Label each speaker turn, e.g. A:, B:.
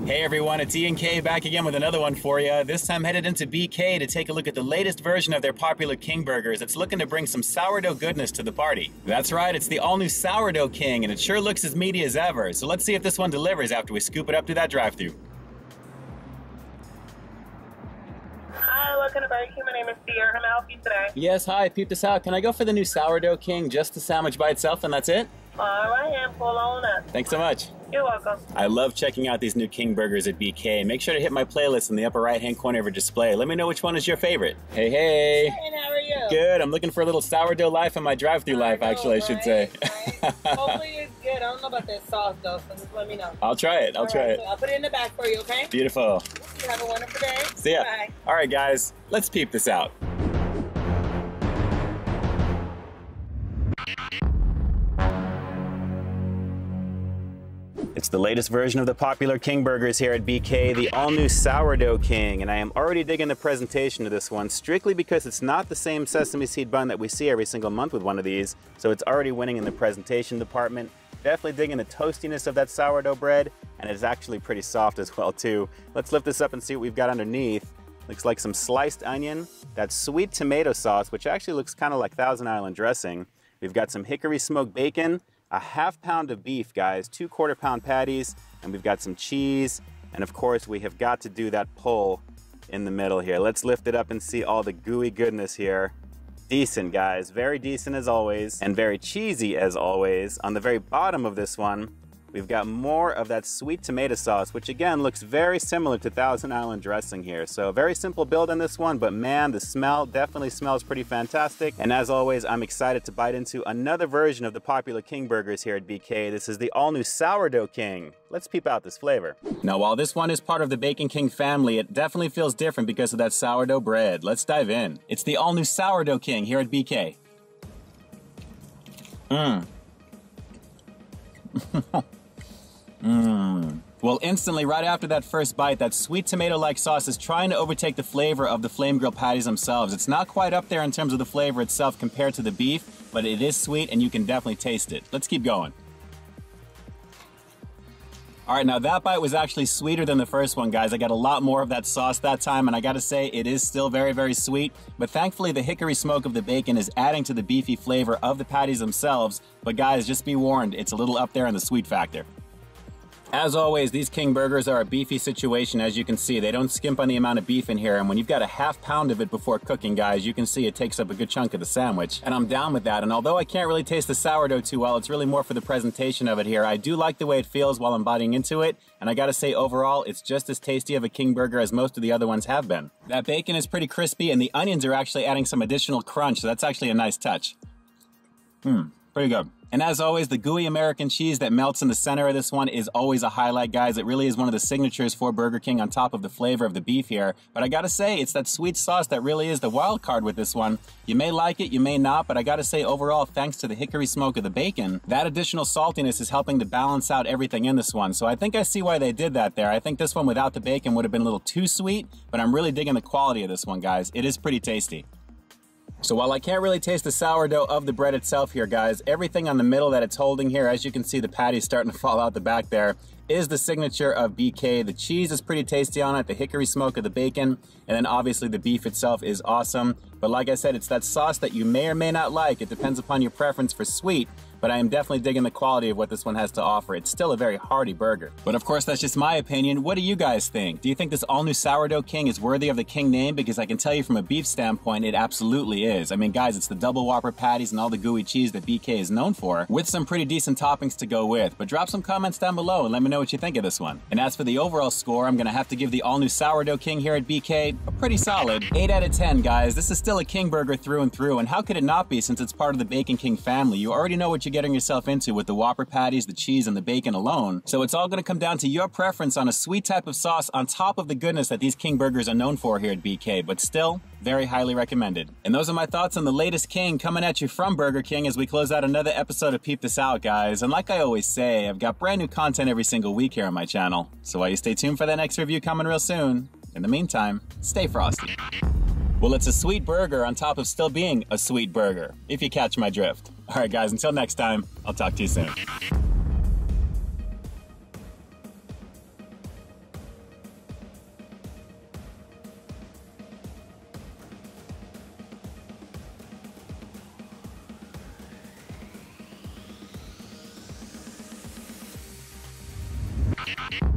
A: Hey everyone, it's Ian K back again with another one for you. This time headed into BK to take a look at the latest version of their popular King burgers. It's looking to bring some sourdough goodness to the party. That's right, it's the all-new Sourdough King, and it sure looks as meaty as ever. So let's see if this one delivers after we scoop it up through that drive-thru.
B: Hi, welcome to Burger King. My name is Sierra. How may I help you today?
A: Yes, hi, Peep THIS Out. Can I go for the new Sourdough King, just the sandwich by itself, and that's it?
B: All right, and pull on up.
A: Thanks so much.
B: You're welcome.
A: I love checking out these new King burgers at BK. Make sure to hit my playlist in the upper right-hand corner of your display. Let me know which one is your favorite. Hey, hey.
B: Hey, how are you?
A: Good. I'm looking for a little sourdough life in my drive-thru life, actually, I should say.
B: Right. Hopefully it's good. I don't know about that sauce, though, so just let me know.
A: I'll try it. I'll try it.
B: So I'll put it in the back for you, okay?
A: Beautiful.
B: You have a wonderful day.
A: See ya.
B: Bye.
A: All right, guys. Let's peep this out. It's the latest version of the popular King burgers here at BK, the all-new Sourdough King, and I am already digging the presentation of this one strictly because it's not the same sesame seed bun that we see every single month with one of these, so it's already winning in the presentation department. Definitely digging the toastiness of that sourdough bread, and it's actually pretty soft as well too. Let's lift this up and see what we've got underneath. Looks like some sliced onion, that sweet tomato sauce, which actually looks kind of like Thousand Island dressing. We've got some hickory smoked bacon, a half pound of beef, guys, 2 quarter-pound patties, and we've got some cheese, and of course we have got to do that pull in the middle here. Let's lift it up and see all the gooey goodness here. Decent, guys, very decent as always, and very cheesy as always. On the very bottom of this one, we've got more of that sweet tomato sauce, which again looks very similar to Thousand Island dressing here. So a very simple build on this one, but man, the smell definitely smells pretty fantastic. And as always, I'm excited to bite into another version of the popular King burgers here at BK. This is the all-new Sourdough King. Let's peep out this flavor. Now, while this one is part of the Bacon King family, it definitely feels different because of that sourdough bread. Let's dive in. It's the all-new Sourdough King here at BK. Well, instantly, right after that first bite, that sweet tomato-like sauce is trying to overtake the flavor of the flame grilled patties themselves. It's not quite up there in terms of the flavor itself compared to the beef, but it is sweet and you can definitely taste it. Let's keep going. All right, now that bite was actually sweeter than the first one, guys. I got a lot more of that sauce that time, and I gotta say, it is still very, very sweet. But thankfully, the hickory smoke of the bacon is adding to the beefy flavor of the patties themselves. But guys, just be warned, it's a little up there in the sweet factor. As always, these King burgers are a beefy situation, as you can see. They don't skimp on the amount of beef in here, and when you've got a half pound of it before cooking, guys, you can see it takes up a good chunk of the sandwich. And I'm down with that, and although I can't really taste the sourdough too well, it's really more for the presentation of it here. I do like the way it feels while I'm biting into it, and I gotta say, overall, it's just as tasty of a King burger as most of the other ones have been. That bacon is pretty crispy, and the onions are actually adding some additional crunch, so that's actually a nice touch. Pretty good. And as always, the gooey American cheese that melts in the center of this one is always a highlight, guys. It really is one of the signatures for Burger King on top of the flavor of the beef here. But I gotta say, it's that sweet sauce that really is the wild card with this one. You may like it, you may not, but I gotta say, overall, thanks to the hickory smoke of the bacon, that additional saltiness is helping to balance out everything in this one. So I think I see why they did that there. I think this one without the bacon would have been a little too sweet, but I'm really digging the quality of this one, guys. It is pretty tasty. So while I can't really taste the sourdough of the bread itself here, guys, everything on the middle that it's holding here, as you can see the patty's starting to fall out the back there, is the signature of BK. The cheese is pretty tasty on it, the hickory smoke of the bacon, and then obviously the beef itself is awesome. But like I said, it's that sauce that you may or may not like. It depends upon your preference for sweet, but I am definitely digging the quality of what this one has to offer. It's still a very hearty burger. But of course, that's just my opinion. What do you guys think? Do you think this all-new Sourdough King is worthy of the King name? Because I can tell you from a beef standpoint, it absolutely is. I mean, guys, it's the double Whopper patties and all the gooey cheese that BK is known for, with some pretty decent toppings to go with. But drop some comments down below and let me know what you think of this one. And as for the overall score, I'm gonna have to give the all-new Sourdough King here at BK a pretty solid 8 out of 10, guys. This is still a King burger through and through, and how could it not be since it's part of the Bacon King family? You already know what you're getting yourself into with the Whopper patties, the cheese, and the bacon alone. So it's all gonna come down to your preference on a sweet type of sauce on top of the goodness that these King burgers are known for here at BK, but still, very highly recommended. And those are my thoughts on the latest King coming at you from Burger King as we close out another episode of Peep This Out, guys. And like I always say, I've got brand new content every single week here on my channel. So while you stay tuned for that next review coming real soon, in the meantime, stay frosty. Well, it's a sweet burger on top of still being a sweet burger, if you catch my drift. All right, guys, until next time, I'll talk to you soon.
C: Bye.